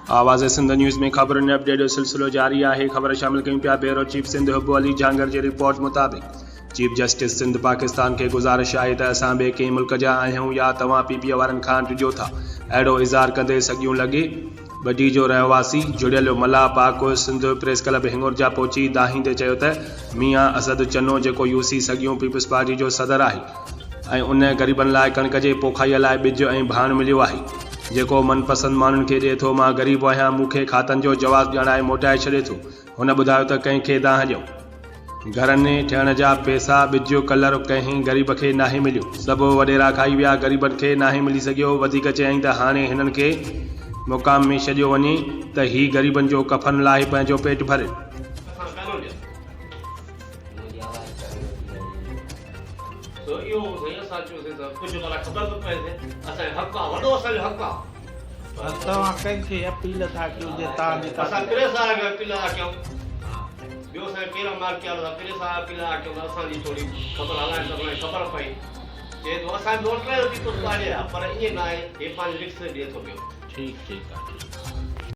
आवाज़ सिंध न्यूज़ में ख़बरुनि अपडेट जो सिलसिलो जारी है। ख़बर शामिल कयूं पिया। ब्यूरो चीफ सिंध हुब्बू अली झांगर जी रिपोर्ट मुताबिक़ चीफ जस्टिस सिंध पाकिस्तान के गुज़ारिश है त असां ॿिए कंहिं मुल्क जा आहियूं या तव्हां पीपीए वारनि खां टिजो था। अहिड़ो इज़हार कंदे सॻियूं लॻे बडी जो रहवासी जुड़ियल मल्हा पाक सिंध प्रेस क्लब हिंगोरजा पहुची दाहींदे चयो त मियां असद चनो जेको यूसी सॻियूं पीपल्स पार्टी जो सदर आहे ऐं उन ग़रीबनि लाइ कणिक जे पोखाईअ लाइ ॿिज ऐं भाण मिलियो आहे जेको मनपसंद माण्हुनि खे ॾिए थो। मां ग़रीब आहियां, मूंखे खातनि जो जवाब ॼाणाए मोटाए छॾे थो। हुन ॿुधायो त कंहिंखे दाह ॾियो। घरनि ठहिण जा पैसा ॿिज कलर कंहिं ग़रीब खे नाहे मिलियो। सभु वॾेरा खाई विया, ग़रीबनि खे नाहे मिली सघियो। वधीक चयईं त हाणे हिननि खे मुक़ाम में छॾियो वञे त ही ग़रीबनि जो कफन लाहे पंहिंजो पेट भरे। तव्हां कंहिंखे अपील था कयो जे तव्हांजी ख़बर पई चए थो असां वोट पर ईअं न आहे, हे पंहिंजी लिस्ट ॾिए थो पियो। ठीकु आहे।